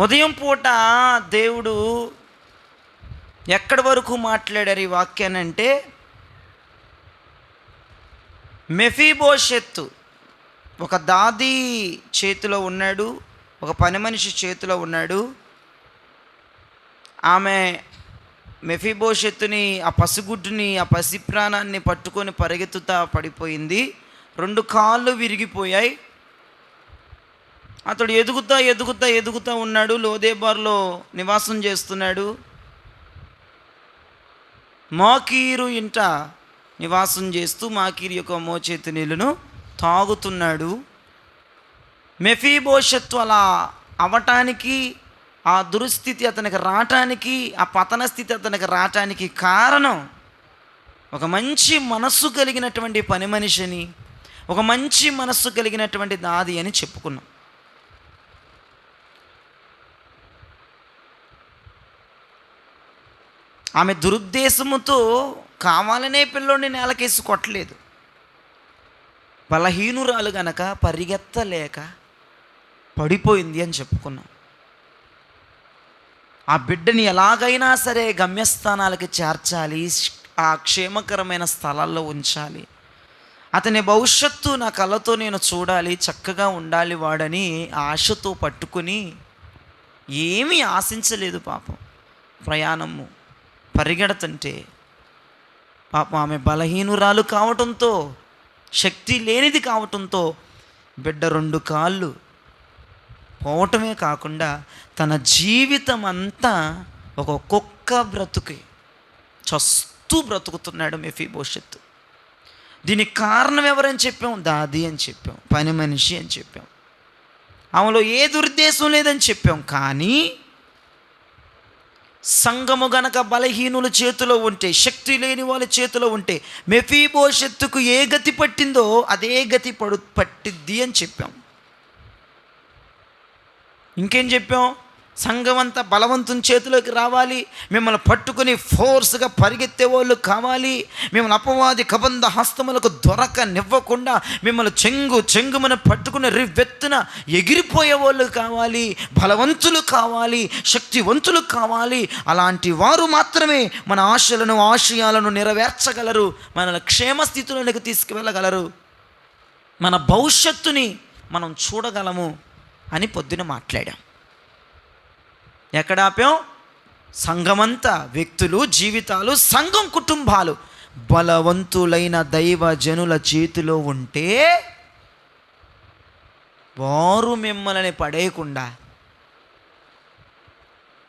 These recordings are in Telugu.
ఉదయం పూట దేవుడు ఎక్కడి వరకు మాట్లాడారు ఈ వాక్యాన్ని అంటే, మెఫీబోషెత్తు ఒక దాది చేతిలో ఉన్నాడు, ఒక పని మనిషి చేతిలో ఉన్నాడు. ఆమె మెఫీబోషెత్తుని, ఆ పసిగుడ్డుని, ఆ పసి ప్రాణాన్ని పట్టుకొని పరిగెత్తుతా పడిపోయింది. 2 కాళ్ళు విరిగిపోయాయి. అతడు ఎదుగుతా ఉన్నాడు. లోదేబార్లో నివాసం చేస్తున్నాడు. మాకీరు ఇంట నివాసం చేస్తూ మాకీరు యొక్క మోచేతి నీళ్ళను తాగుతున్నాడు. మెఫీబోషెత్తు అలా అవటానికి, ఆ దురుస్థితి అతనికి రావటానికి, ఆ పతన స్థితి అతనికి రావటానికి కారణం ఒక మంచి మనస్సు కలిగినటువంటి పని మనిషిని, ఒక మంచి మనస్సు కలిగినటువంటి దాది అని చెప్పుకున్నాం. ఆమె దురుద్దేశముతో కావాలనే పిల్లోడిని నేలకేసి కొట్టలేదు. బలహీనురాలు గనక పరిగెత్తలేక పడిపోయింది అని చెప్పుకున్నాం. ఆ బిడ్డని ఎలాగైనా సరే గమ్యస్థానాలకి చేర్చాలి, ఆ క్షేమకరమైన స్థలాల్లో ఉంచాలి, అతని భవిష్యత్తు నా కళ్ళతో నేను చూడాలి, చక్కగా ఉండాలి వాడని ఆశతో పట్టుకుని ఏమీ ఆశించలేదు. పాపం ప్రయాణము పరిగెడుతుంటే పాపం ఆమె బలహీనురాలు కావటంతో, శక్తి లేనిది కావటంతో బిడ్డ 2 కాళ్ళు పోవటమే కాకుండా తన జీవితం అంతా ఒక కుక్క బ్రతుకి చస్తూ బ్రతుకుతున్నాడు మెఫీబోషెత్తు. దీనికి కారణం ఎవరని చెప్పాం? దాది అని చెప్పాం, పని మనిషి అని చెప్పాం. ఆమెలో ఏ దురుద్దేశం లేదని చెప్పాం. కానీ సంఘము గనక బలహీనుల చేతిలో ఉంటే, శక్తి లేని వాళ్ళ చేతిలో ఉంటే, మెఫీబోషెత్తుకు ఏ గతి పట్టిందో అదే గతి పట్టిద్ది అని చెప్పాం. ఇంకేం చెప్పాం? సంఘం అంతా బలవంతుని చేతిలోకి రావాలి, మిమ్మల్ని పట్టుకుని ఫోర్స్గా పరిగెత్తే వాళ్ళు కావాలి, మిమ్మల్ని అపవాది కబంధ హస్తములకు దొరకనివ్వకుండా మిమ్మల్ని చెంగుమని పట్టుకుని రివ్వెత్తున ఎగిరిపోయే వాళ్ళు కావాలి, బలవంతులు కావాలి, శక్తివంతులు కావాలి. అలాంటి వారు మాత్రమే మన ఆశలను, ఆశయాలను నెరవేర్చగలరు, మన క్షేమస్థితులకు తీసుకువెళ్ళగలరు, మన భవిష్యత్తుని మనం చూడగలము అని పొద్దున మాట్లాడాం. ఎక్కడ ఆపాం? సంఘమంతా, వ్యక్తులు, జీవితాలు, సంఘం, కుటుంబాలు బలవంతులైన దైవ జనుల చేతిలో ఉంటే వారు మిమ్మల్ని పడేయకుండా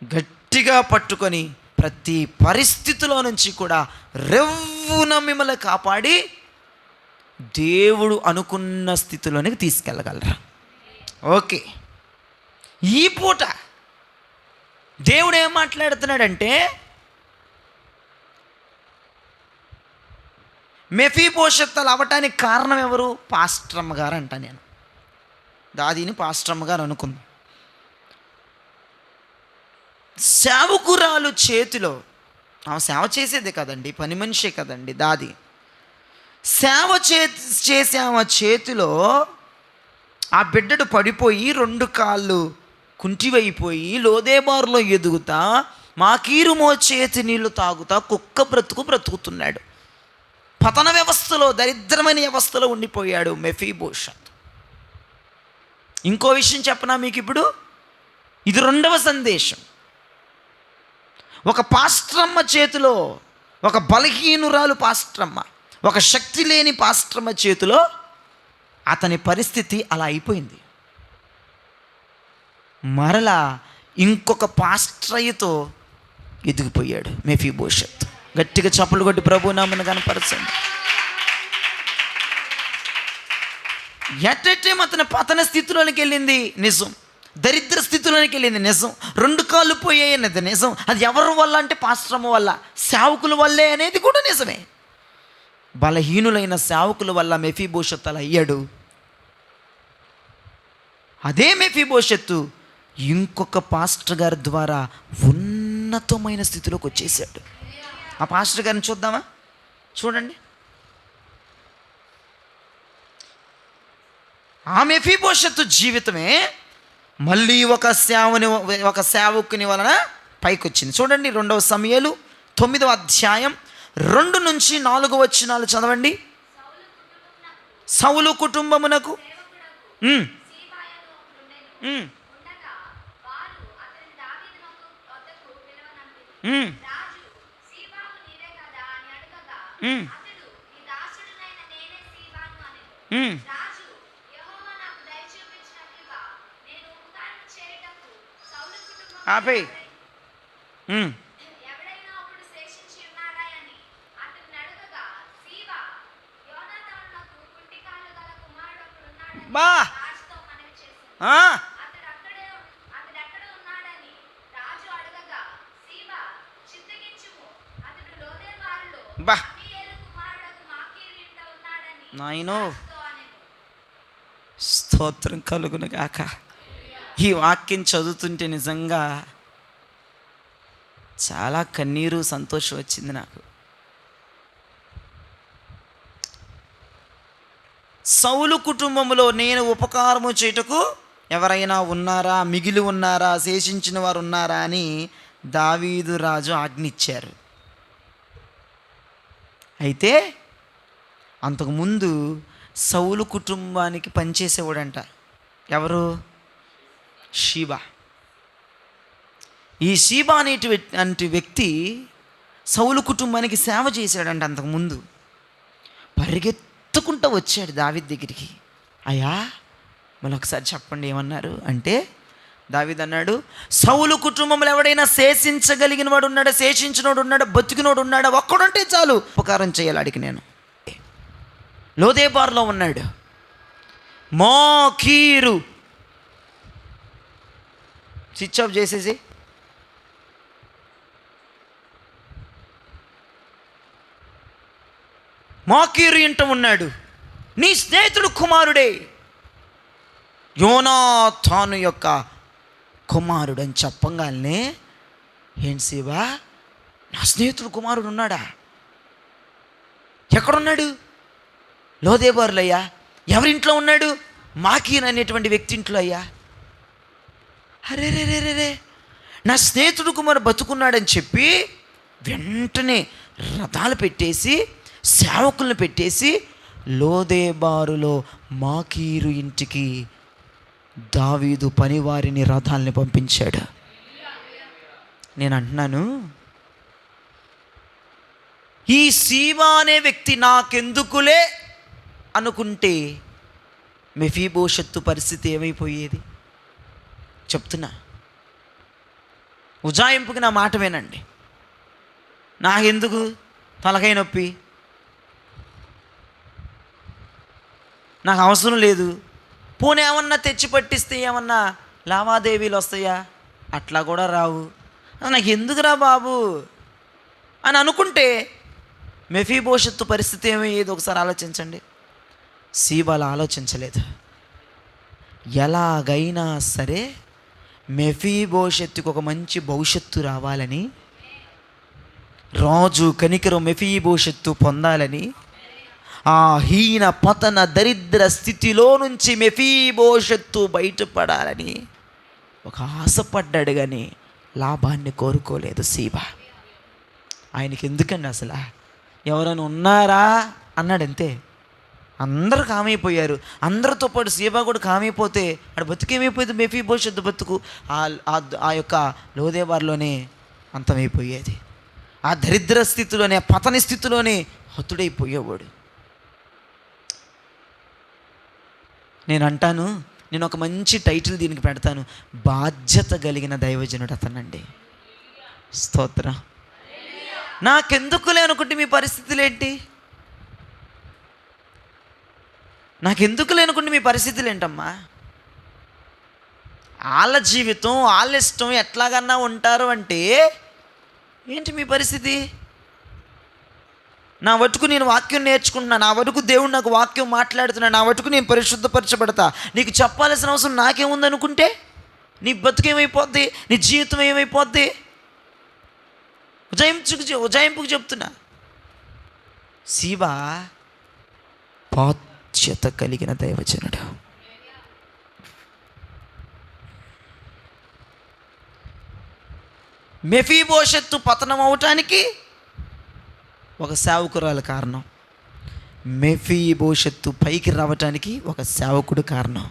గట్టిగా పట్టుకొని ప్రతి పరిస్థితిలో నుంచి కూడా రెవ్వున మిమ్మల్ని కాపాడి దేవుడు అనుకున్న స్థితిలోనికి తీసుకెళ్ళగలరా? ఓకే, ఈ పూట దేవుడు ఏం మాట్లాడుతున్నాడంటే, మెఫీబోషెత్తు అవ్వటానికి కారణం ఎవరు? పాస్టరమ్మ గారు అంట. నేను దాదిని పాస్టరమ్మ గారు అనుకుంది. సేవకురాలు చేతిలో, ఆమె సేవ చేసేదే కదండి, పని మనిషే కదండి దాది. సేవ చేసే ఆమె చేతిలో ఆ బిడ్డడు పడిపోయి 2 కాళ్ళు కుంటివైపోయి లోదేబారులో ఎదుగుతా, మాకీరు మోచేతి నీళ్లు తాగుతా కుక్క బ్రతుకుతున్నాడు. పతన వ్యవస్థలో, దరిద్రమైన వ్యవస్థలో ఉండిపోయాడు మెఫీబోషెత్. ఇంకో విషయం చెప్పనా మీకు ఇప్పుడు? ఇది 2వ సందేశం. ఒక పాస్టరమ్మ చేతిలో, ఒక బలహీనురాలు పాస్టరమ్మ, ఒక శక్తి లేని పాస్టరమ్మ చేతిలో అతని పరిస్థితి అలా అయిపోయింది. మరలా ఇంకొక పాస్ట్రయ్యతో ఎదిగిపోయాడు మెఫీబోషెత్. గట్టిగా చప్పలు కొట్టి ప్రభు నామమున కనపరచండి. ఎట్ ఎ టైం అతని పతన స్థితిలోనికి వెళ్ళింది నిజం, దరిద్ర స్థితిలోనికి వెళ్ళింది నిజం, 2 కాళ్ళు పోయాయి అనేది నిజం. అది ఎవరి వల్ల అంటే పాస్టరమ్మ వల్ల, సేవకుల వల్లే అనేది కూడా నిజమే. బలహీనులైన సేవకుల వల్ల మెఫీబోషెత్ అలా అయ్యాడు. అదే మెఫీబోషెత్తు ఇంకొక పాస్టర్ గారి ద్వారా ఉన్నతమైన స్థితిలోకి వచ్చేసాడు. ఆ పాస్టర్ గారిని చూద్దామా? చూడండి, ఆ మెఫీబోషెత్తు జీవితమే మళ్ళీ ఒక సేవకుని వలన పైకి వచ్చింది. చూడండి 2 సమూయేలు 9వ అధ్యాయం 2-4 వచనాలు చదవండి. సౌలు కుటుంబమునకు ఆపే బా బా నాయనో, స్తోత్రం కలుగును గాక. ఈ వాక్యం చదువుతుంటే నిజంగా చాలా కన్నీరు సంతోషం వచ్చింది నాకు. సౌలు కుటుంబంలో నేను ఉపకారము చేయుటకు ఎవరైనా ఉన్నారా, మిగిలి ఉన్నారా, శేషించిన వారు ఉన్నారా అని దావీదు రాజు ఆజ్ఞిచ్చారు. అయితే అంతకుముందు సౌలు కుటుంబానికి పనిచేసేవాడంట. ఎవరు? షీబా. ఈ షీబా అనేటి వ్యక్తి సౌలు కుటుంబానికి సేవ చేశాడంట. అంతకుముందు పరిగెత్తుకుంటూ వచ్చాడు దావీదు దగ్గరికి. అయ్యా మళ్ళీ ఒకసారి చెప్పండి ఏమన్నారు అంటే, దావీదు అన్నాడు, సౌలు కుటుంబంలో ఎవడైనా శేషించగలిగిన వాడు ఉన్నాడా, శేషించినోడు ఉన్నాడా, బతికినోడు ఉన్నాడా, ఒక్కడుంటే చాలు ఉపకారం చేయాలి అడిగి. నేను లోదేబార్లో ఉన్నాడు. మాకీరు స్విచ్ ఆఫ్ చేసేసి మాకీరు ఇంట ఉన్నాడు. నీ స్నేహితుడు కుమారుడే, యోనాతాను యొక్క కుమారుడు అని చెప్పంగానే, ఏంటి శివా, నా స్నేహితుడు కుమారుడు ఉన్నాడా? ఎక్కడున్నాడు? లోదేబారులు అయ్యా. ఎవరింట్లో ఉన్నాడు? మాకీర్ అనేటువంటి వ్యక్తి ఇంట్లో అయ్యా. అరే రే రే రే, నా స్నేహితుడు కుమారు బతుకున్నాడని చెప్పి వెంటనే రథాలు పెట్టేసి, సేవకులను పెట్టేసి లోదేబారులో మాకీరు ఇంటికి దావీదు పనివారిని, రథాలని పంపించాడు. నేను అంటున్నాను, ఈ సీబా అనే వ్యక్తి నాకెందుకులే అనుకుంటే మెఫీబోషత్తు పరిస్థితి ఏమైపోయేది చెప్తున్నా. ఉజాయింపుకి నా మాట వినండి. నాకెందుకు తలకాయ నొప్పి, నాకు అవసరం లేదు. పోనీ ఏమన్నా తెచ్చి పట్టిస్తే ఏమన్నా లావాదేవీలు వస్తాయా? అట్లా కూడా రావు. నాకు ఎందుకురా బాబు అని అనుకుంటే మెఫీబోషత్తు పరిస్థితి ఏమయ్యేది ఒకసారి ఆలోచించండి. సీబాలా ఆలోచించలేదు. ఎలాగైనా సరే మెఫీబోషత్తుకు ఒక మంచి భవిష్యత్తు రావాలని, రాజు కనికరం మెఫీబోషత్తు పొందాలని, ఆ హీన పతన దరిద్ర స్థితిలో నుంచి మెఫీబోషత్తు బయటపడాలని ఒక ఆశపడ్డాడు, కానీ లాభాన్ని కోరుకోలేదు సీబా. ఆయనకి ఎందుకండి అసలు? ఎవరైనా ఉన్నారా అన్నాడు అంతే. అందరూ కామైపోయారు. అందరితో పాటు సీబా కూడా కామైపోతే అక్కడ బతుకేమైపోయేది? మెఫీబోషత్తు బతుకు ఆ యొక్క లోదేబారులోనే అంతమైపోయేది. ఆ దరిద్ర స్థితిలోనే, ఆ పతన స్థితిలోనే హతుడైపోయేవాడు. నేను అంటాను, నేను ఒక మంచి టైటిల్ దీనికి పెడతాను, బాధ్యత కలిగిన దైవజనుడు అతనండి. స్తోత్రం. నాకెందుకులే అనుకుంటే మీ పరిస్థితులు ఏంటి? నాకెందుకులే అనుకుంటే మీ పరిస్థితులు ఏంటమ్మా? వాళ్ళ జీవితం, వాళ్ళ ఇష్టం, ఎట్లాగన్నా ఉంటారు అంటే ఏంటి మీ పరిస్థితి? నా వటుకు నేను వాక్యం నేర్చుకుంటున్నా, నా వటుకు దేవుడు నాకు వాక్యం మాట్లాడుతున్నా, నా వటుకు నేను పరిశుద్ధపరచబడతా, నీకు చెప్పాల్సిన అవసరం నాకేముంది అనుకుంటే నీ బతుకేమైపోద్ది? నీ జీవితం ఏమైపోద్ది? ఉజాయింపుకు చెప్తున్నా. సీబా బాధ్యత కలిగిన దైవజనుడు. మెఫీబోషెత్తు పతనం అవటానికి ఒక సేవకురాలు కారణం, మెఫీబోషెత్తు పైకి రావటానికి ఒక సేవకుడు కారణం.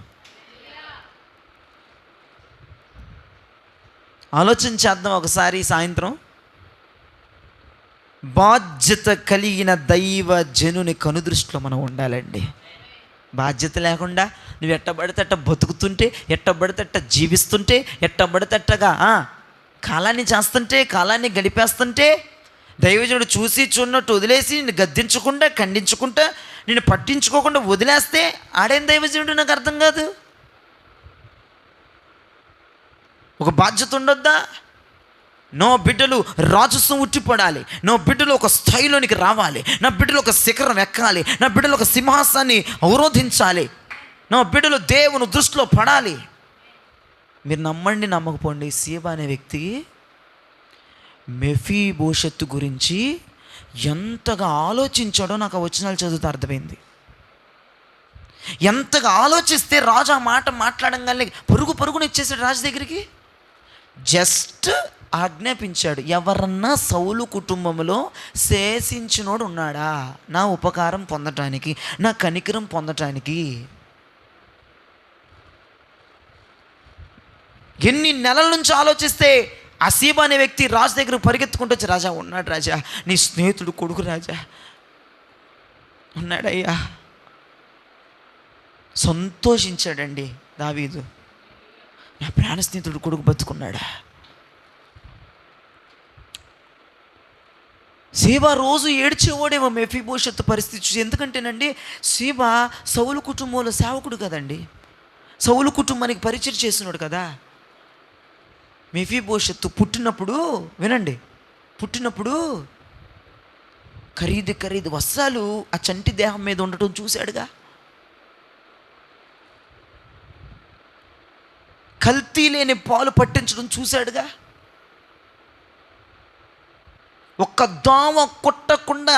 ఆలోచన చేద్దాం ఒకసారి సాయంత్రం. బాధ్యత కలిగిన దైవ జనుని కనుదృష్టిలో మనం ఉండాలండి. బాధ్యత లేకుండా నువ్వు ఎట్టబడితేట బతుకుతుంటే, ఎట్టబడితేట జీవిస్తుంటే, ఎట్టబడితేటగా కాలాన్ని చేస్తుంటే, కాలాన్ని గడిపేస్తుంటే, దైవజనుడు చూసి చూన్నట్టు వదిలేసి నిన్ను గద్దించకుండా, ఖండించకుండా, నిన్ను పట్టించుకోకుండా వదిలేస్తే ఆడేం దైవజనుడు? నాకు అర్థం కాదు. ఒక బాధ్యత ఉండొద్దా? నో బిడ్డలు రాజస్వం ఉట్టిపడాలి, నో బిడ్డలు ఒక స్థాయిలోనికి రావాలి, నా బిడ్డలు ఒక శిఖరం ఎక్కాలి, నా బిడ్డలు ఒక సింహాసాన్ని అవరోధించాలి, నా బిడ్డలు దేవుని దృష్టిలో పడాలి. మీరు నమ్మండి నమ్మకపోండి, సీబా అనే వ్యక్తి మెఫీబోషెత్తు గురించి ఎంతగా ఆలోచించాడో నాకు ఆ వచనాలు చదువుతూ అర్థమైంది. ఎంతగా ఆలోచిస్తే రాజు ఆ మాట మాట్లాడంగానే పరుగున ఇచ్చేసాడు రాజు దగ్గరికి. జస్ట్ ఆజ్ఞాపించాడు, ఎవరన్నా సౌలు కుటుంబంలో శేషించినోడు ఉన్నాడా నా ఉపకారం పొందటానికి, నా కనికరం పొందటానికి? ఎన్ని నెలల నుంచి ఆలోచిస్తే ఆ సీబా అనే వ్యక్తి రాజు దగ్గర పరిగెత్తుకుంటూ వచ్చి, రాజా ఉన్నాడు రాజా, నీ స్నేహితుడు కొడుకు రాజా ఉన్నాడయ్యా. సంతోషించాడండి దావీదు, నా ప్రాణ స్నేహితుడు కొడుకు బతుకున్నాడా. సీబా రోజు ఏడ్చేవాడేమో మెఫీబోషెత్తు పరిస్థితి చూసి. ఎందుకంటేనండి సీబా సౌలు కుటుంబంలో సేవకుడు కదండి, సౌలు కుటుంబానికి పరిచయం చేసినాడు కదా. మెఫీబోషెత్తు పుట్టినప్పుడు వినండి, పుట్టినప్పుడు ఖరీదు వస్త్రాలు ఆ చంటి దేహం మీద ఉండటం చూశాడుగా. కల్తీ లేని పాలు పట్టించడం చూశాడుగా. ఒక్క దోమ కొట్టకుండా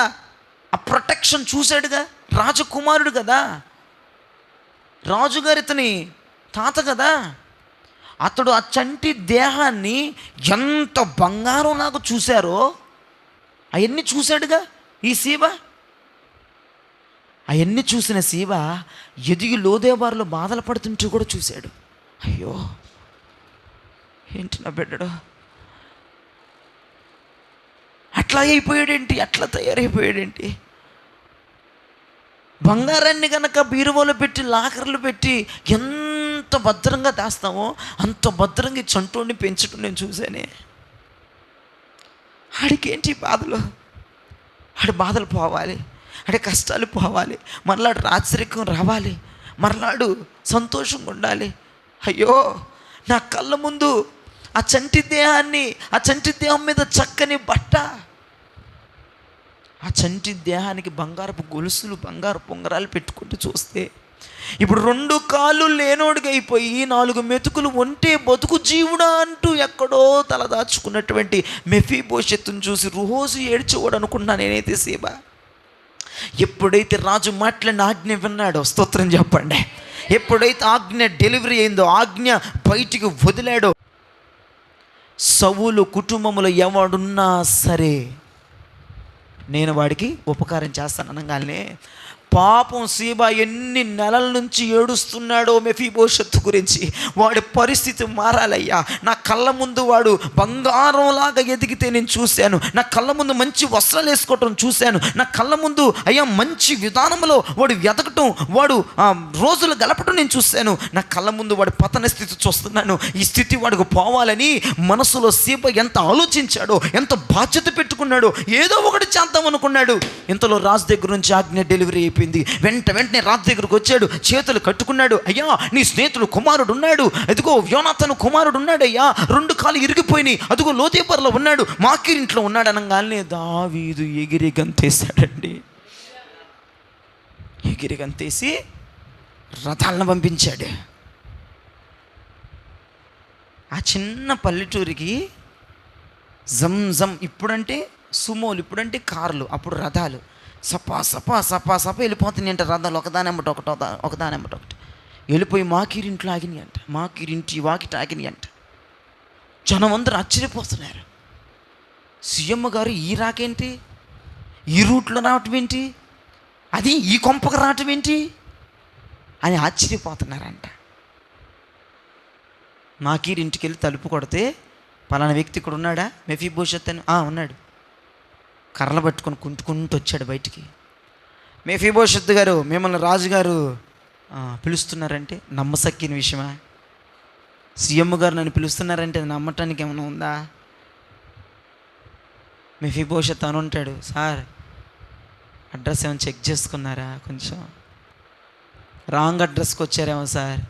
ఆ ప్రొటెక్షన్ చూశాడుగా. రాజకుమారుడు కదా, రాజుగారి ఇతని తాత కదా. అతడు ఆ చంటి దేహాన్ని ఎంత బంగారంలాగా చూశారో అవన్నీ చూశాడుగా ఈ సీబా. అవన్నీ చూసిన సీబా ఎదిగి లోదేబారులో బాధలు పడుతుంటూ కూడా చూశాడు. అయ్యో ఏంటి నా బిడ్డడు అట్లా అయిపోయాడేంటి, అట్లా తయారైపోయాడేంటి. బంగారాన్ని కనుక బీరువాలో పెట్టి లాకర్లు పెట్టి ఎంత భద్రంగా దాస్తామో అంత భద్రంగా చంటోని పెంచడం నేను చూశానే. ఆడికేంటి బాధలు, ఆడి బాధలు పోవాలి, ఆడి కష్టాలు పోవాలి, మరలాడు రాచరికం రావాలి, మరలాడు సంతోషంగా ఉండాలి. అయ్యో నా కళ్ళ ముందు ఆ చంటి దేహాన్ని, ఆ చంటి దేహం మీద చక్కని బట్ట, ఆ చంటి దేహానికి బంగారపు గొలుసులు, బంగారు పొంగరాలు పెట్టుకుంటూ చూస్తే ఇప్పుడు 2 కాళ్ళు లేనోడిగా అయిపోయి 4 మెతుకులు ఒంటే బతుకు జీవుడా అంటూ ఎక్కడో తలదాచుకున్నటువంటి మెఫీబోషెత్తును చూసి రోజు ఏడ్చేవాడు అనుకున్నా నేనైతే సీబా. ఎప్పుడైతే రాజు మాట్లాడిన ఆజ్ఞ విన్నాడో, స్తోత్రం చెప్పండి, ఎప్పుడైతే ఆజ్ఞ డెలివరీ అయిందో, ఆజ్ఞ బయటికి వదిలాడో, సౌలు కుటుంబంలో ఎవడున్నా సరే నేను వాడికి ఉపకారం చేస్తాను అనగానే పాపం సీబా ఎన్ని నెలల నుంచి ఏడుస్తున్నాడో మెఫీబోషెత్తు గురించి. వాడి పరిస్థితి మారాలయ్యా, నా కళ్ళ ముందు వాడు బంగారంలాగా ఎదిగితే నేను చూశాను, నా కళ్ళ ముందు మంచి వస్త్రాలు వేసుకోవటం చూశాను, నా కళ్ళ ముందు అయ్యా మంచి విధానంలో వాడు ఎదగటం, వాడు రోజులు గడపటం నేను చూశాను, నా కళ్ళ ముందు వాడి పతన స్థితి చూస్తున్నాను. ఈ స్థితి వాడికి పోవాలని మనసులో సీబా ఎంత ఆలోచించాడో, ఎంత బాధ్యత పెట్టుకున్నాడో, ఏదో ఒకటి చేద్దాం అనుకున్నాడు. ఇంతలో రాజు దగ్గర నుంచి ఆజ్ఞ డెలివరీ అయిపోయింది. వెంటనే రాజు దగ్గరకు వచ్చాడు, చేతులు కట్టుకున్నాడు. అయ్యా నీ స్నేహితుడు కుమారుడు ఉన్నాడు, అదిగో యోనాతాను కుమారుడు ఉన్నాడు అయ్యా, 2 కాళ్ళు ఇరిగిపోయినాయి, అదిగో లోదేపర్లో ఉన్నాడు, మాకీరింట్లో ఉన్నాడు అనగానే దావీదు ఎగిరి గంతేశాడండి. ఎగిరి గంతేసి రథాలను పంపించాడు. ఆ చిన్న పల్లెటూరికి జం ఇప్పుడంటే సుమోలు, ఇప్పుడంటే కార్లు, అప్పుడు రథాలు సపా వెళ్ళిపోతున్నాయి అంట. రథాలు ఒకదానెమ్మట ఒకటి వెళ్ళిపోయి మాకీరింట్లో ఆగినాయి అంట, మాకీరింటి వాకిట ఆగినాయి అంట. జనం అందరూ ఆశ్చర్యపోతున్నారు. సీఎం గారు ఈ రాకేంటి, ఈ రూట్లో రావటం ఏంటి, అది ఈ కొంపకు రావటం ఏంటి అని ఆశ్చర్యపోతున్నారంట. మాకీరు ఇంటికి వెళ్ళి తలుపు కొడితే పలానా వ్యక్తి ఇక్కడ ఉన్నాడా, మెఫీబోషెత్ అని, ఉన్నాడు. కర్రలు పట్టుకొని కుంటుకుంటూ వచ్చాడు బయటికి. మెఫీబోషెత్ గారు, మిమ్మల్ని రాజుగారు పిలుస్తున్నారంటే నమ్మసక్కిన విషయమా? సీఎం గారు నన్ను పిలుస్తున్నారంటే అది నమ్మటానికి ఏమైనా ఉందా? మెఫీబోషెత్ అని ఉంటాడు, సార్ అడ్రస్ ఏమైనా చెక్ చేసుకున్నారా, కొంచెం రాంగ్ అడ్రస్కి వచ్చారేమో సార్,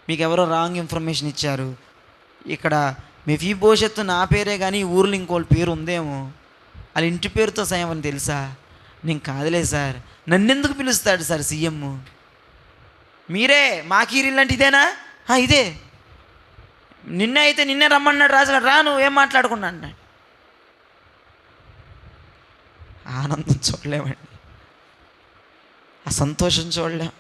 మీకు ఎవరో రాంగ్ ఇన్ఫర్మేషన్ ఇచ్చారు, ఇక్కడ మెఫీబోషెత్ నా పేరే కానీ ఊర్లో ఇంకోళ్ళ పేరు ఉందేమో, వాళ్ళ ఇంటి పేరుతో సయం అని తెలుసా? నేను కాదులే సార్, నన్నెందుకు పిలుస్తాడు సార్ సీఎం, మీరే మాకీరి లాంటి ఇదేనా? ఇదే, నిన్నే అయితే నిన్నే రమ్మన్నాడు రాజుగారు, రా నువ్వు ఏం మాట్లాడుకున్నా అన్నాడు. ఆనందం చూడలేమండి, ఆ సంతోషం చూడలేం.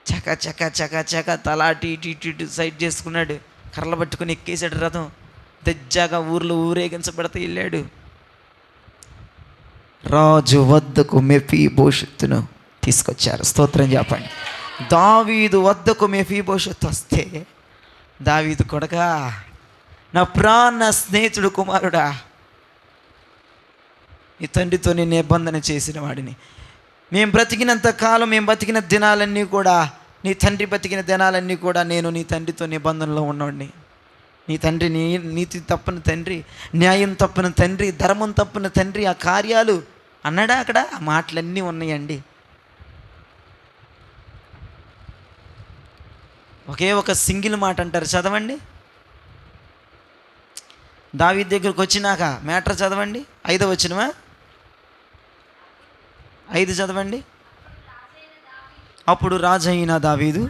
చక చక చక చక తల అటు ఇటు సైడ్ చేసుకున్నాడు, కర్రలు పట్టుకుని ఎక్కేసాడు రథం, దజ్జాగా ఊర్లో ఊరేగించబడితే వెళ్ళాడు. రాజు వద్దకు మెఫీబోషెత్తును తీసుకొచ్చారు. స్తోత్రం చెప్పండి. దావీదు వద్దకు మెఫీబోషెత్ వస్తే, దావీదు కొడకా, నా ప్రాణ స్నేహితుడు కుమారుడా, నీ తండ్రితో నేను నిబంధన చేసిన వాడిని, మేము బ్రతికినంత కాలం, మేము బతికిన దినాలన్నీ కూడా, నీ తండ్రి బతికిన దినాలన్నీ కూడా నేను నీ తండ్రితో నిబంధనలో ఉన్నవాడిని. నీ తండ్రి నీతి తప్పని తండ్రి, న్యాయం తప్పని తండ్రి, ధర్మం తప్పని తండ్రి, ఆ కార్యాలు అన్నాడా అక్కడ? ఆ మాటలన్నీ ఉన్నాయండి. ఒకే ఒక సింగిల్ మాట అంటారు, చదవండి. దావీదు దగ్గరకు వచ్చినాక మ్యాటర్ చదవండి, 5వ వచనమా, 5 చదవండి. అప్పుడు రాజైన దావీదు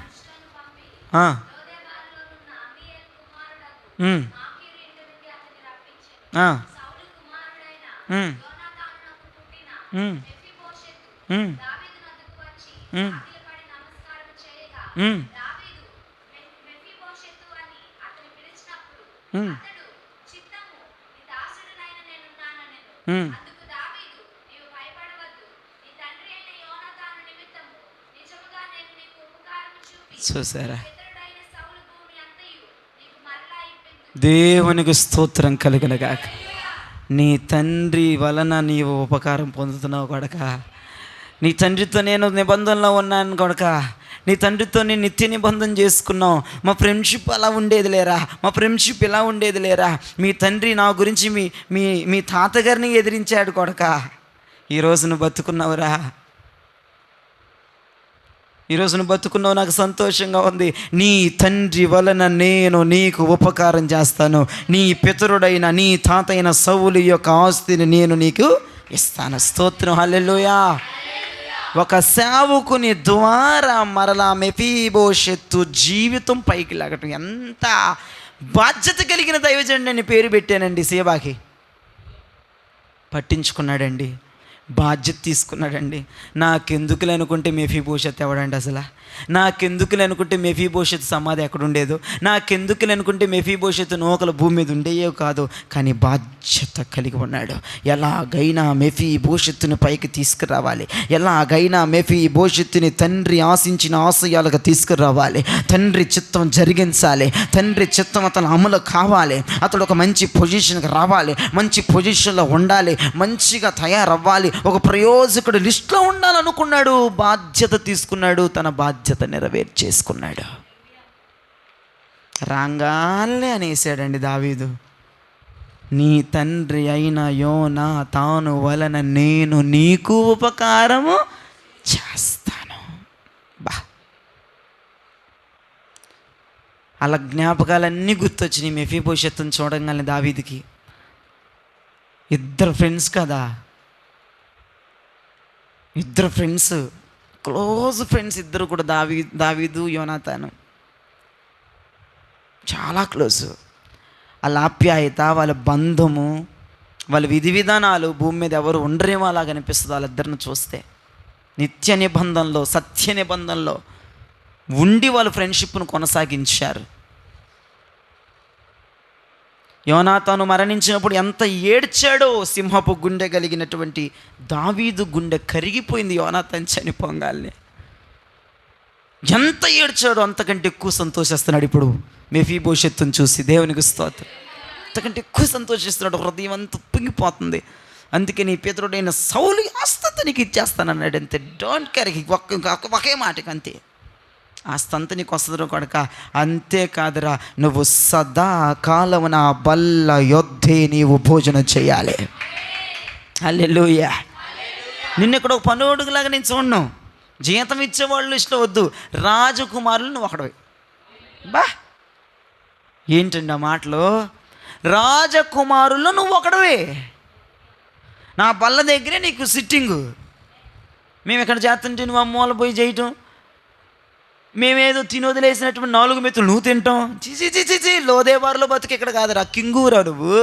చూసారా, దేవునికి స్తోత్రం కలుగునుగాక. నీ తండ్రి వలన నీవు ఉపకారం పొందుతున్నావు కొడక, నీ తండ్రితో నేను నిబంధనలో ఉన్నాను కొడక, నీ తండ్రితో నేను నిత్య నిబంధన చేసుకున్నావు. మా ఫ్రెండ్షిప్ అలా ఉండేది లేరా, మా ఫ్రెండ్షిప్ ఇలా ఉండేది లేరా. మీ తండ్రి నా గురించి మీ తాతగారిని ఎదిరించాడు కొడక, ఈరోజు నువ్వు బతుకున్నావురా, ఈరోజు నువ్వు బతుకున్నావు, నాకు సంతోషంగా ఉంది. నీ తండ్రి వలన నేను నీకు ఉపకారం చేస్తాను, నీ పితరుడైన నీ తాత అయిన సౌలు యొక్క ఆస్తిని నేను నీకు ఇస్తాను. స్తోత్రం, హల్లెలూయా. ఒక సేవకుని ద్వారా మరలా మెఫీబోషెత్తు జీవితం పైకి లాగటం, ఎంత బాధ్యత కలిగిన దైవజనుడు అని పేరు పెట్టానండి. సేవాకి పట్టించుకున్నాడండి, బాధ్యత తీసుకున్నాడండి. నాకెందుకులే అనుకుంటే మెఫీబోషెత్ ఎవడండి అసలు, నాకెందుకులే అనుకుంటే మెఫీబోషెత్ సమాధి ఎక్కడ ఉండేదో, నాకెందుకులే అనుకుంటే మెఫీబోషెత్ నూకల భూమి మీద ఉండేయో కాదు, కానీ బాధ్యత కలిగి ఉన్నాడు. ఎలాగైనా మెఫీబోషెత్తుని పైకి తీసుకురావాలి, ఎలాగైనా మెఫీబోషెత్తుని తండ్రి ఆశించిన ఆశయాలకు తీసుకురావాలి, తండ్రి చిత్తం జరిగించాలి, తండ్రి చిత్తం అతను అమలు కావాలి, అతడు ఒక మంచి పొజిషన్కి రావాలి, మంచి పొజిషన్లో ఉండాలి, మంచిగా తయారవ్వాలి, ఒక ప్రయోజకుడు లిస్టులో ఉండాలనుకున్నాడు. బాధ్యత తీసుకున్నాడు, తన బాధ్యత నెరవేర్చేసుకున్నాడు. రాంగాలే అనేసాడండి దావీదు, నీ తండ్రి అయిన యోనాతాను వలన నేను నీకు ఉపకారము చేస్తాను. అలా జ్ఞాపకాలన్నీ గుర్తొచ్చినాయి మెఫీబోషెత్తుని చూడగానే దావీదుకి. ఇద్దరు ఫ్రెండ్స్ కదా, ఇద్దరు ఫ్రెండ్స్, క్లోజ్ ఫ్రెండ్స్ ఇద్దరు కూడా, దావీదు యోనాతాను చాలా క్లోజ్. వాళ్ళ ఆప్యాయత, వాళ్ళ బంధము, వాళ్ళ విధి విధానాలు భూమి మీద ఎవరు ఉండరేమో అలా కనిపిస్తుంది వాళ్ళిద్దరిని చూస్తే. నిత్య నిబంధనలో, సత్య నిబంధనలో ఉండి వాళ్ళు ఫ్రెండ్షిప్ను కొనసాగించారు. యోనాతాను మరణించినప్పుడు ఎంత ఏడ్చాడో, సింహపు గుండె కలిగినటువంటి దావీదు గుండె కరిగిపోయింది యోనాతాను చనిపోగానే. ఎంత ఏడ్చాడో అంతకంటే ఎక్కువ సంతోషిస్తున్నాడు ఇప్పుడు మెఫీబోషెత్తును చూసి. దేవునికి స్తోత్రం. అంతకంటే ఎక్కువ సంతోషిస్తున్నాడు, హృదయం అంతా పొంగిపోతుంది. అందుకే నీ పితరుడైన సౌలు ఆస్తంతా నీకు ఇచ్చేస్తానన్నాడు. అంతే, డోంట్ కేర్. ఒకే మాటకి అంతే, ఆస్తంతా నీకు వస్తుంది కొడక. అంతేకాదురా, నువ్వు సదాకాలం నా బల్ల యొద్దే నీవు భోజనం చేయాలి. హల్లెలూయా. నిన్నెక్కడ ఒక పనుడుగులాగా నేను చూడను. జీతం ఇచ్చేవాళ్ళు ఇష్టం వద్దు, రాజకుమారులు నువ్వు ఒకడవి. బా, ఏంటండి ఆ మాటలు? రాజకుమారుల్లో నువ్వు ఒకడవే. నా బల్ల దగ్గరే నీకు సిట్టింగు. మేము ఎక్కడ చేస్తుంటే నువ్వు అమ్మోళ్ళు పోయి చేయటం, మేమేదో తినొదిలేసినటువంటి 4 మెతులు నువ్వు తింటాం. చిచి లోదేవారిలో బతుకు ఇక్కడ కాదురా, కింగూరా. నువ్వు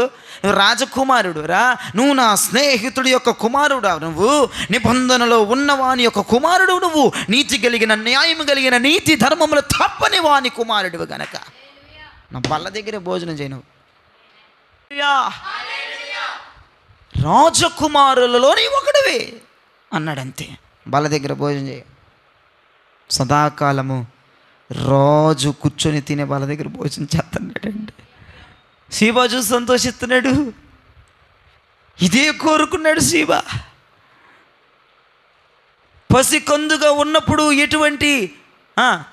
రాజకుమారుడు రా, నువ్వు నా స్నేహితుడి యొక్క కుమారుడా, నువ్వు నిబంధనలో ఉన్నవాని యొక్క కుమారుడు, నువ్వు నీతి కలిగిన, న్యాయం కలిగిన, నీతి ధర్మములు తప్పని వాని కుమారుడు గనక నా బల్ల దగ్గరే భోజనం చేయను. రాజకుమారులలో నీ ఒకడివే అన్నాడంతే. బల్ల దగ్గర భోజనం చేయ. సదాకాలము రాజు కూర్చొని తినే బల్ల దగ్గర భోజనం చేస్తున్నాడండి. సీబా చూసి సంతోషిస్తున్నాడు. ఇదే కోరుకున్నాడు సీబా. పసికందుగా ఉన్నప్పుడు ఎటువంటి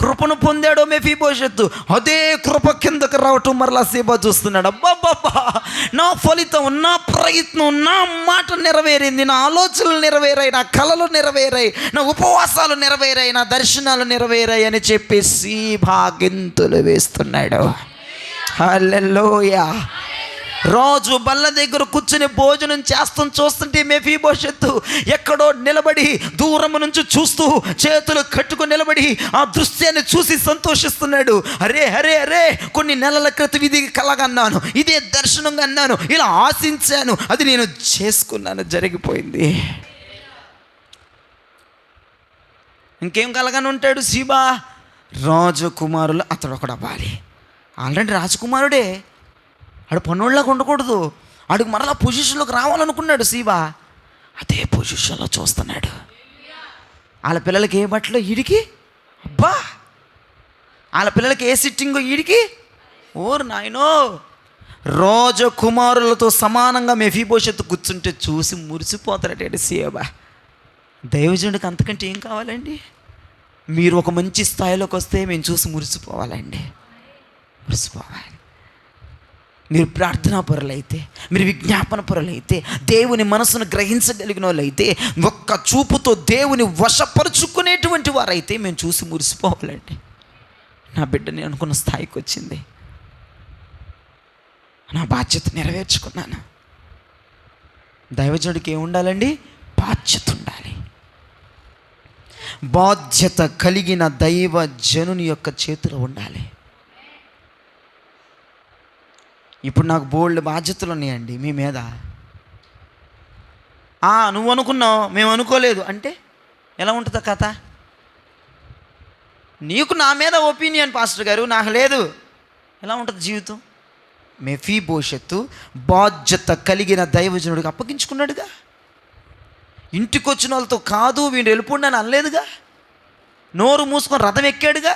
కృపను పొందాడో మెఫీబోషెత్తు, అదే కృప కిందకు రావటం మరలా సీబా చూస్తున్నాడు. అబ్బాబ్బా, నా ఫలితం, నా ప్రయత్నం, నా మాట నెరవేరింది, నా ఆలోచనలు నెరవేరాయి, నా కళలు నెరవేరాయి, నా ఉపవాసాలు నెరవేరాయి, నా దర్శనాలు నెరవేరాయి అని చెప్పి సీబా గెంతులు వేస్తున్నాడు. హల్లెలూయా. రోజు బల్ల దగ్గర కూర్చుని భోజనం చూస్తుంటే మెఫీబోషెత్తు ఎక్కడో నిలబడి దూరం నుంచి చూస్తూ చేతులు కట్టుకుని నిలబడి ఆ దృశ్యాన్ని చూసి సంతోషిస్తున్నాడు. అరే అరే అరే, కొన్ని నెలల క్రితం ఇది కలగన్నాను, ఇదే దర్శనంగా అన్నాను, ఇలా ఆశించాను, అది నేను చేసుకున్నాను, జరిగిపోయింది. ఇంకేం కలగానే ఉంటాడు సీబా? రాజకుమారులు అతడు ఒకడు అవ్వాలి. ఆల్రెడీ రాజకుమారుడే, ఆడు పనుల్లాగా ఉండకూడదు, ఆడికి మరలా పొజిషన్లోకి రావాలనుకున్నాడు సీబా. అదే పొజిషన్లో చూస్తున్నాడు. వాళ్ళ పిల్లలకి ఏ బట్టలో ఈడికి, అబ్బా, వాళ్ళ పిల్లలకి ఏ సిట్టింగో ఈడికి, ఓరు నాయనో. రాజకుమారులతో సమానంగా మెఫీబోషెత్తు కూర్చుంటే చూసి మురిసిపోతాడట సీబా. దైవజనుడికి అంతకంటే ఏం కావాలండి? మీరు ఒక మంచి స్థాయిలోకి వస్తే మేము చూసి మురిసిపోవాలండి, మురిసిపోవాలి. మీరు ప్రార్థనా పరులైతే, మీరు విజ్ఞాపన పరులైతే, దేవుని మనసును గ్రహించగలిగిన వాళ్ళైతే, ఒక్క చూపుతో దేవుని వశపరుచుకునేటువంటి వారైతే మేము చూసి మురిసిపోవాలండి. నా బిడ్డని అనుకున్న స్థాయికి వచ్చింది, నా బాధ్యత నెరవేర్చుకున్నాను. దైవజనుడికి ఏముండాలండి? బాధ్యత ఉండాలి. బాధ్యత కలిగిన దైవజనుని యొక్క చేతిలో ఉండాలి. ఇప్పుడు నాకు బోల్డ్ బాధ్యతలు ఉన్నాయండి మీ మీద. నువ్వు అనుకున్నావు, మేము అనుకోలేదు అంటే ఎలా ఉంటుందా కథ? నీకు నా మీద ఒపీనియన్ పాస్టర్ గారు, నాకు లేదు, ఎలా ఉంటుంది జీవితం? మెఫీబోషెత్తు బాధ్యత కలిగిన దైవజనుడికి అప్పగించుకున్నాడుగా. ఇంటికి వచ్చిన వాళ్ళతో కాదు వీడు వెళ్ళిపోండి అని అనలేదుగా. నోరు మూసుకొని రథం ఎక్కాడుగా,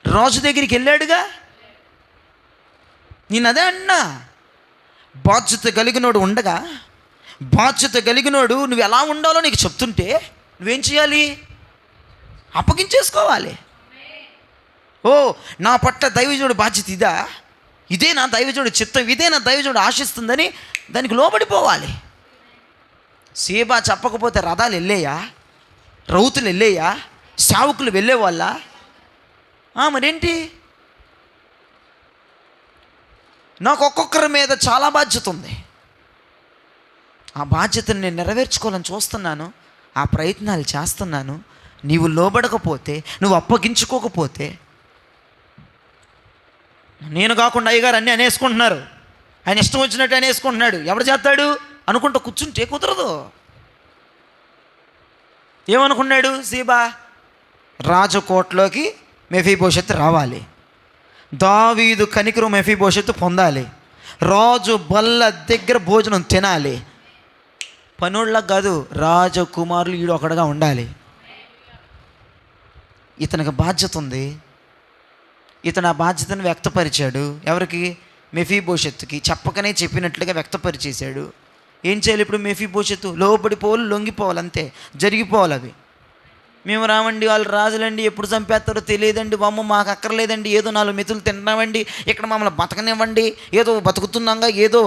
రాజు దగ్గరికి వెళ్ళాడుగా. నేను అదే అన్నా, బాధ్యత కలిగినోడు ఉండగా, బాధ్యత కలిగినోడు నువ్వు ఎలా ఉండాలో నీకు చెప్తుంటే నువ్వేం చేయాలి? అప్పగించేసుకోవాలి. నా పట్ల దైవజనుడు బాధ్యత ఇదా, ఇదే నా దైవజనుడు చిత్తం, ఇదే నా దైవజనుడు ఆశిస్తుందని దానికి లోబడిపోవాలి. సీబా చెప్పకపోతే రథాలు వెళ్ళేయా? రౌతులు వెళ్ళేయా? సేవకులు వెళ్ళేవాళ్ళ? మరేంటి? నాకు ఒక్కొక్కరి మీద చాలా బాధ్యత ఉంది. ఆ బాధ్యతను నేను నెరవేర్చుకోవాలని చూస్తున్నాను, ఆ ప్రయత్నాలు చేస్తున్నాను. నీవు లోబడకపోతే, నువ్వు అప్పగించుకోకపోతే, నేను కాకుండా అయ్యగారు అన్నీ అనేసుకుంటున్నారు, ఆయన ఇష్టం వచ్చినట్టు అనేసుకుంటున్నాడు, ఎవడు చేస్తాడు అనుకుంటూ కూర్చుంటే కుదరదు. ఏమనుకున్నాడు సీబా? రాజకోటలోకి మెఫీబోషెత్తు రావాలి. దావీదు కనికరం మెఫీబోషెతు పొందాలి. రాజు బల్ల దగ్గర భోజనం తినాలి. పనుళ్ళకు కాదు, రాజకుమారులు ఈడు ఒకడుగా ఉండాలి. ఇతనికి బాధ్యత ఉంది. ఇతను ఆ బాధ్యతను వ్యక్తపరిచాడు. ఎవరికి? మెఫీబోషెత్తుకి. చెప్పకనే చెప్పినట్లుగా వ్యక్తపరిచేశాడు. ఏం చేయాలి ఇప్పుడు? మెఫీబోషెత్తు లోబడిపోవాలి, లొంగిపోవాలి, అంతే జరిగిపోవాలి. అవి మేము రామండి, వాళ్ళు రాజులండి, ఎప్పుడు చంపేస్తారో తెలియదండి, బామ్మ మాకు అక్కర్లేదండి, ఏదో 4 మెతులు తింటున్నామండి, ఇక్కడ మమ్మల్ని బతకనివ్వండి, ఏదో బతుకుతున్నాంగా, ఏదో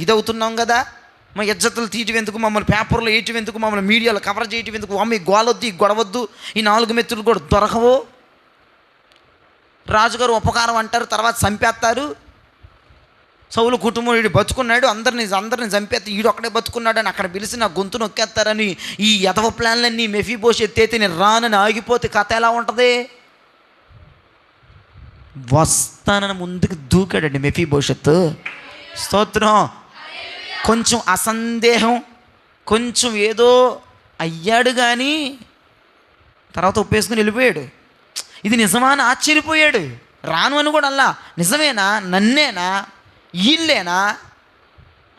ఇదవుతున్నాం కదా, మా ఇజ్జతులు తీయటం ఎందుకు, మమ్మల్ని పేపర్లో వేయటం ఎందుకు, మమ్మల్ని మీడియాలో కవర్ చేయటం ఎందుకు, అమ్మ ఈ గోలొద్దు, ఈ గొడవద్దు, ఈ 4 మెతులు కూడా దొరకవు. రాజుగారు ఉపకారం అంటారు, తర్వాత చంపేస్తారు. సౌలు కుటుంబం వీడు బతుకున్నాడు, అందరిని చంపేస్తే ఈడు ఒక్కడే బతుకున్నాడని అక్కడ పిలిచి నా గొంతు నొక్కేస్తారని ఈ యదవ ప్లాన్లన్నీ మెఫీబోషెత్తు నేను రానని ఆగిపోతే కథ ఎలా ఉంటుంది? వస్తానని ముందుకు దూకాడండి మెఫీబోషెత్తు. స్తోత్రం. కొంచెం అసందేహం, కొంచెం ఏదో అయ్యాడు, కానీ తర్వాత ఒప్పేసుకుని వెళ్ళిపోయాడు. ఇది నిజమా అని ఆశ్చర్యపోయాడు. రాను అని కూడా అలా, నిజమేనా, నన్నేనా, వీళ్ళేనా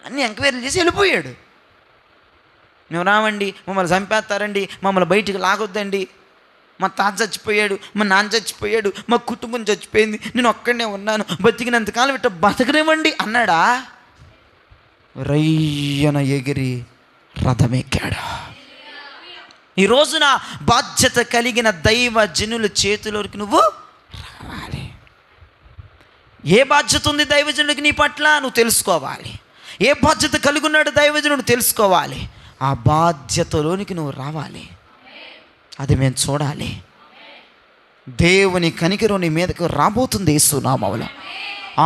అన్నీ ఎంక్వైరీలు చేసి వెళ్ళిపోయాడు. మేము రామండి, మమ్మల్ని చంపేస్తారండి, మమ్మల్ని బయటికి లాగొద్దండి, మా తాత చచ్చిపోయాడు, మా నాన్న చచ్చిపోయాడు, మా కుటుంబం చచ్చిపోయింది, నేను ఒక్కడనే ఉన్నాను, బతికినంతకాలం ఇట్లా బతకనివ్వండి అన్నాడా? రయ్యన ఎగిరి రథమెక్కాడు. ఈ రోజున బాధ్యత కలిగిన దైవ జనుల చేతిలోకి నువ్వు రావాలి. ఏ బాధ్యత ఉంది దైవజనుడికి నీ పట్ల నువ్వు తెలుసుకోవాలి. ఏ బాధ్యత కలిగి ఉన్నాడు దైవజనుడు తెలుసుకోవాలి. ఆ బాధ్యతలోనికి నువ్వు రావాలి. అది మేము చూడాలి. దేవుని కనికరం నీ మీదకు రాబోతుంది యేసునామములో.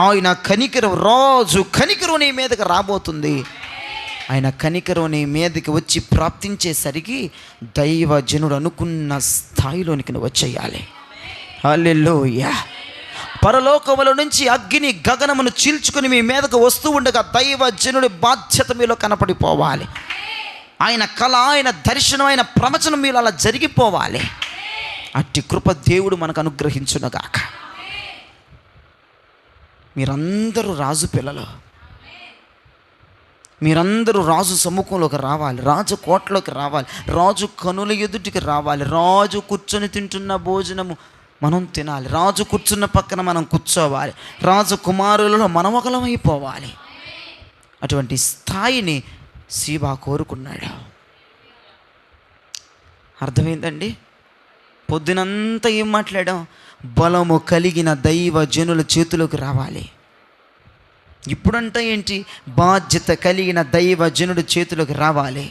ఆయన కనికరం, రాజు కనికరం నీ మీదకి రాబోతుంది. ఆయన కనికరం నీ మీదకి వచ్చి ప్రాప్తించేసరికి దైవజనుడు అనుకున్న స్థాయిలోనికి నువ్వు వచ్చేయాలి. హల్లెలూయా. పరలోకముల నుంచి అగ్ని గగనమును చీల్చుకుని మీ మీదకు వస్తూ ఉండగా దైవజనుడి బాధ్యత మీలో కనపడిపోవాలి. ఆయన కళ, ఆయన దర్శనం, ఆయన ప్రవచనం మీలో అలా జరిగిపోవాలి. అట్టి కృప దేవుడు మనకు అనుగ్రహించునుగాక. మీరందరూ రాజు పిల్లలు, మీరందరూ రాజు సముఖంలోకి రావాలి, రాజు కోటలోకి రావాలి, రాజు కనుల ఎదుటికి రావాలి. రాజు కూర్చొని తింటున్న భోజనము మనం తినాలి, రాజు కూర్చున్న పక్కన మనం కూర్చోవాలి, రాజు కుమారులలో మనం ఒకలమైపోవాలి. అటువంటి స్థాయిని సీబా కోరుకున్నాడు. అర్థమైందండి? పొద్దునంతా ఏం మాట్లాడాం? బలము కలిగిన దైవ జనుల చేతులకు రావాలి. ఇప్పుడంతా ఏంటి? బాధ్యత కలిగిన దైవ జనుడి చేతులకు రావాలి.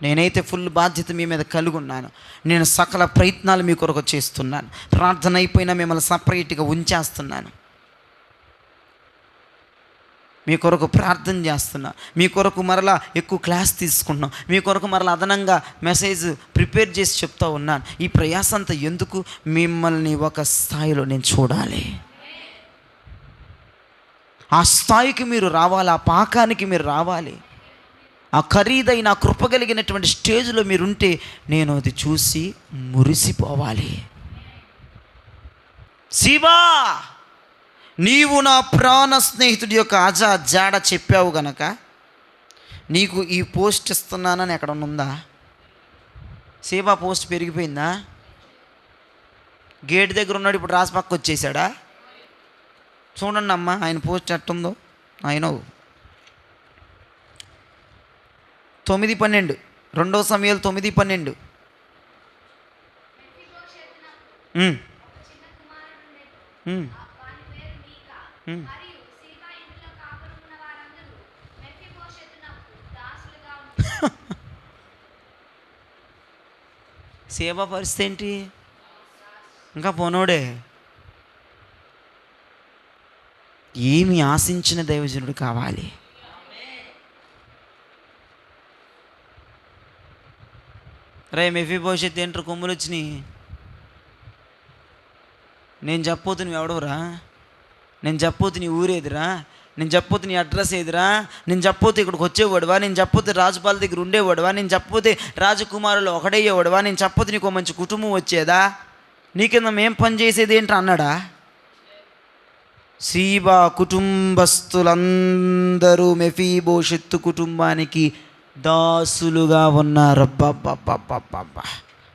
నేనైతే ఫుల్ బాధ్యత మీ మీద కలిగి ఉన్నాను. నేను సకల ప్రయత్నాలు మీ కొరకు చేస్తున్నాను. ప్రార్థన అయిపోయినా మిమ్మల్ని సపరేట్గా ఉంచేస్తున్నాను. మీ కొరకు ప్రార్థన చేస్తున్నా, మీ కొరకు మరలా ఎక్కువ క్లాస్ తీసుకుంటున్నాం, మీ కొరకు మరలా అదనంగా మెసేజ్ ప్రిపేర్ చేసి చెప్తా ఉన్నాను. ఈ ప్రయాస అంతా ఎందుకు? మిమ్మల్ని ఒక స్థాయిలో నేను చూడాలి. ఆ స్థాయికి మీరు రావాలి, ఆ పాకానికి మీరు రావాలి. ఆ ఖరీదైన కృపగలిగినటువంటి స్టేజ్లో మీరుంటే నేను అది చూసి మురిసిపోవాలి. శివా, నీవు నా ప్రాణ స్నేహితుడి యొక్క జాడ చెప్పావు గనక నీకు ఈ పోస్ట్ ఇస్తున్నానని ఎక్కడ ఉందా? శివా పోస్ట్ పెరిగిపోయిందా? గేట్ దగ్గర ఉన్నాడు, ఇప్పుడు రాసి పక్క వచ్చేసాడా? చూడండి అమ్మ, ఆయన పోస్ట్ ఎట్టుందో. ఆయన 9:12 2 సమయాలు 9:12. సేవ పరిస్థితి ఏంటి? ఇంకా పోనోడే. ఏమి ఆశించిన దైవజనుడు కావాలి. రే మెఫీబోషెత్ ఏంట్రా కొమ్ములు వచ్చినాయి? నేను చెప్పపోతే నువ్వు ఎవడవురా? నేను చెప్పపోతే నీ ఊరేదిరా? నేను చెప్పపోతే నీ అడ్రస్ ఏదిరా? నేను చెప్పపోతే ఇక్కడికి వచ్చేవాడువా? నేను చెప్పపోతే రాజుపాల దగ్గర ఉండేవాడువా? నేను చెప్పపోతే రాజకుమారులు ఒకడయ్యేవాడువా? నేను చెప్పపోతే నీకు మంచి కుటుంబం వచ్చేదా? నీ కింద మేం పని చేసేది ఏంట్రా అన్నాడా? సీబా కుటుంబస్తులందరూ మెఫీబోషెత్తు కుటుంబానికి దాసులుగా ఉన్నారు. అబ్బబ్బబ్బబ్బబ్బబ్బా!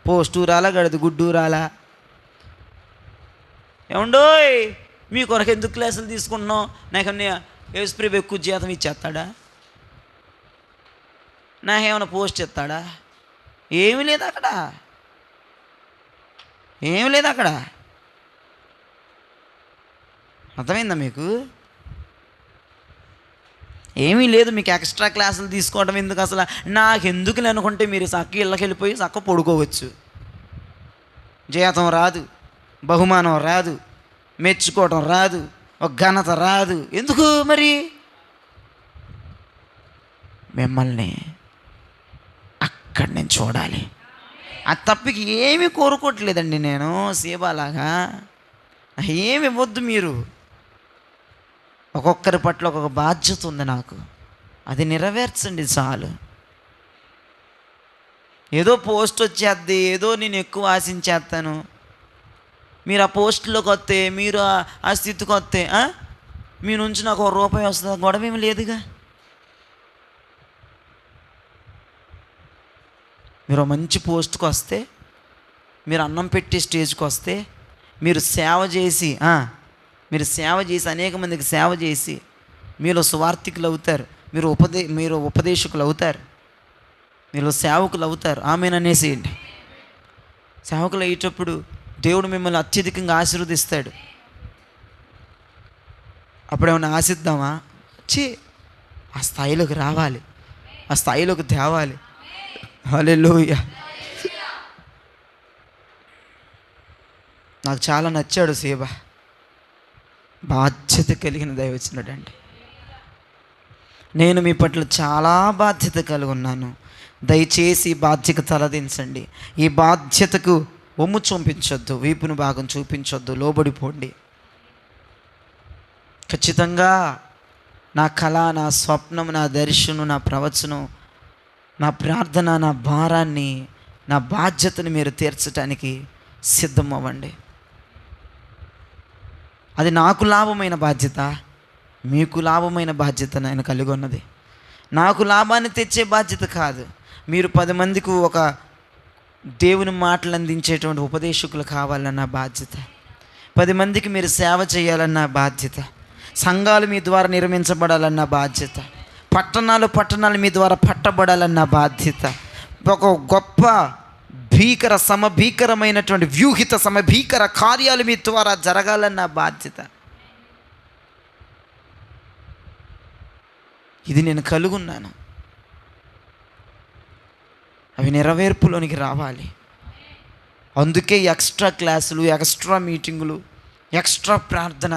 పోస్టు రాలా, గడది గుడ్డు రాలా. ఏమండోయ్, మీ కొరకు ఎందుకు క్లాసులు తీసుకుంటున్నాం? నాకన్నా యేసుప్రభు ఎక్కువ జీతం ఇచ్చేస్తాడా? నాకేమైనా పోస్ట్ ఇస్తాడా? ఏమీ లేదు అక్కడ, ఏమి లేదు అక్కడ. అర్థమైందా మీకు? ఏమీ లేదు. మీకు ఎక్స్ట్రా క్లాసులు తీసుకోవడం ఎందుకు అసలు? నాకెందుకులే అనుకుంటే మీరు చక్క ఇళ్ళకి వెళ్ళిపోయి చక్క పడుకోవచ్చు. జీతం రాదు, బహుమానం రాదు, మెచ్చుకోవడం రాదు, ఒక ఘనత రాదు. ఎందుకు మరి? మిమ్మల్ని అక్కడ నేను చూడాలి. అది తప్పికి ఏమీ కోరుకోవట్లేదండి నేను. సేవలాగా ఏమి ఇవ్వద్దు మీరు. ఒక్కొక్కరి పట్ల ఒక్కొక్క బాధ్యత ఉంది నాకు, అది నెరవేర్చండి చాలు. ఏదో పోస్ట్ వచ్చేద్ది, ఏదో నేను ఎక్కువ ఆశించేస్తాను. మీరు ఆ పోస్టులోకి వస్తే, మీరు ఆ స్థితికి వస్తే మీ నుంచి నాకు ₹1 వస్తుంది, గొడవ ఏమి లేదుగా. మీరు మంచి పోస్ట్కి వస్తే, మీరు అన్నం పెట్టే స్టేజ్కి వస్తే, మీరు సేవ చేసి అనేక మందికి సేవ చేసి మీలో సువార్థికులు అవుతారు, మీరు ఉపదేశకులు అవుతారు, మీరు సేవకులు అవుతారు. ఆమేననేసేయండి. సేవకులు అయ్యేటప్పుడు దేవుడు మిమ్మల్ని అత్యధికంగా ఆశీర్వదిస్తాడు. అప్పుడేమన్నా ఆశిద్దామా? ఆ స్థాయిలోకి రావాలి, ఆ స్థాయిలోకి తేవాలి. హల్లెలూయా. నాకు చాలా నచ్చాడు సేవ. బాధ్యత కలిగిన దైవజనుడండి. నేను మీ పట్ల చాలా బాధ్యత కలిగి ఉన్నాను. దయచేసి బాధ్యత తలదించండి. ఈ బాధ్యతకు ఒమ్ము చూపించొద్దు, వీపును భాగం చూపించొద్దు, లోబడిపోండి. ఖచ్చితంగా నా కళ, నా స్వప్నం, నా దర్శనం, నా ప్రవచనం, నా ప్రార్థన, నా భారాన్ని, నా బాధ్యతను మీరు తీర్చడానికి సిద్ధం అవ్వండి. అది నాకు లాభమైన బాధ్యత, మీకు లాభమైన బాధ్యత నేను కలిగి ఉన్నది. నాకు లాభాన్ని తెచ్చే బాధ్యత కాదు. మీరు 10 మందికి ఒక దేవుని మాటలు అందించేటువంటి ఉపదేశకులు కావాలన్న బాధ్యత, 10 మందికి మీరు సేవ చేయాలన్న బాధ్యత, సంఘాలు మీ ద్వారా నిర్మించబడాలన్న బాధ్యత, పట్టణాలు మీ ద్వారా పట్టబడాలన్న బాధ్యత, ఒక గొప్ప సమభీకరమైనటువంటి సమభీకర కార్యాలు మీ ద్వారా జరగాలన్న బాధ్యత. ఇది నేను కలుగున్నాను. అవి నెరవేర్పులోనికి రావాలి. అందుకే ఎక్స్ట్రా క్లాసులు, ఎక్స్ట్రా మీటింగులు, ఎక్స్ట్రా ప్రార్థన.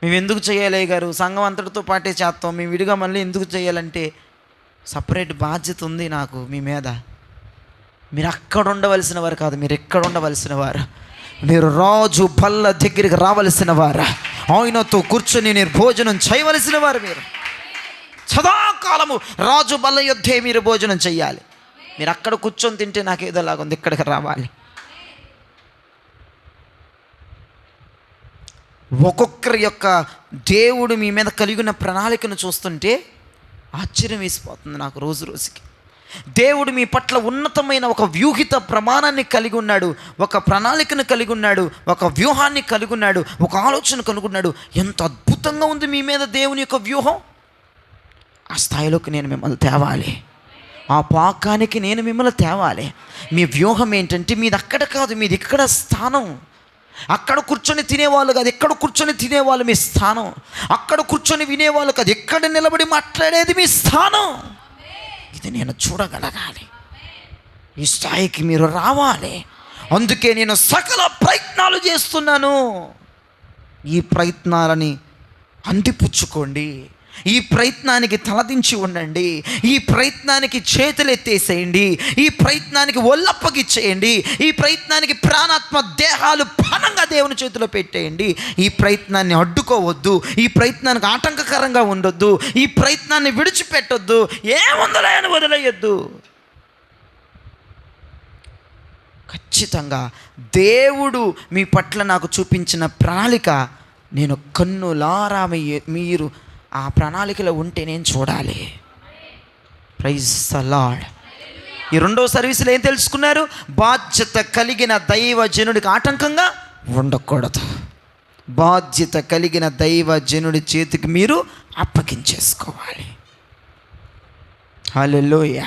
మేము ఎందుకు చేయాలి గారు? సంఘం అంతటితో పాటే చేస్తాం, మేము విడిగా మళ్ళీ ఎందుకు చేయాలంటే సపరేట్ బాధ్యత ఉంది నాకు మీ మీద. మీరు అక్కడ ఉండవలసిన వారు కాదు, మీరు ఎక్కడ ఉండవలసిన వారు. మీరు రాజు బల్ల దగ్గరికి రావలసిన వారు, ఆయనతో కూర్చొని నేను భోజనం చేయవలసిన వారు. మీరు సదాకాలము రాజు బల్ల యొద్దే మీరు భోజనం చెయ్యాలి. మీరు అక్కడ కూర్చొని తింటే నాకు ఏదోలాగా ఉంది, ఇక్కడికి రావాలి. ఒక్కొక్కరి యొక్క దేవుడు మీ మీద కలిగిన ప్రణాళికను చూస్తుంటే ఆశ్చర్యం వేసిపోతుంది నాకు రోజు రోజుకి. దేవుడు మీ పట్ల ఉన్నతమైన ఒక వ్యూహిత ప్రమాణాన్ని కలిగి ఉన్నాడు, ఒక ప్రణాళికను కలిగి ఉన్నాడు, ఒక వ్యూహాన్ని కలిగి ఉన్నాడు, ఒక ఆలోచన కలిగి ఉన్నాడు. ఎంత అద్భుతంగా ఉంది మీ మీద దేవుని యొక్క వ్యూహం. ఆ స్థాయిలోకి నేను మిమ్మల్ని తేవాలి, ఆ పాకానికి నేను మిమ్మల్ని తేవాలి. మీ వ్యూహం ఏంటంటే మీది అక్కడ కాదు, మీది ఇక్కడ స్థానం. అక్కడ కూర్చొని తినేవాళ్ళు కాదు, ఎక్కడ కూర్చొని తినేవాళ్ళు మీ స్థానం. అక్కడ కూర్చొని వినేవాళ్ళు కాదు, ఎక్కడ నిలబడి మాట్లాడేది మీ స్థానం. ఇది నేను చూడగలగాలి. ఈ స్థాయికి మీరు రావాలి. అందుకే నేను సకల ప్రయత్నాలు చేస్తున్నాను. ఈ ప్రయత్నాలని అందిపుచ్చుకోండి, ఈ ప్రయత్నానికి తలదించి ఉండండి, ఈ ప్రయత్నానికి చేతులు ఎత్తేసేయండి, ఈ ప్రయత్నానికి ఒళ్ళప్పగిచ్చేయండి, ఈ ప్రయత్నానికి ప్రాణాత్మ దేహాలు పణంగా దేవుని చేతిలో పెట్టేయండి. ఈ ప్రయత్నాన్ని అడ్డుకోవద్దు, ఈ ప్రయత్నానికి ఆటంకకరంగా ఉండొద్దు, ఈ ప్రయత్నాన్ని విడిచిపెట్టొద్దు, ఏముందలే అని వదిలేయొద్దు. ఖచ్చితంగా ఖచ్చితంగా దేవుడు మీ పట్ల నాకు చూపించిన ప్రణాళిక నేను కన్నులారా మీరు ఆ ప్రణాళికలో ఉంటే నేను చూడాలి. Praise the lord. ఈ రెండవ సర్వీసులో ఏం తెలుసుకున్నారు? బాధ్యత కలిగిన దైవజనుడికి ఆటంకంగా ఉండకూడదు. బాధ్యత కలిగిన దైవజనుడి చేతికి మీరు అప్పగించేసుకోవాలి. హల్లెలూయా.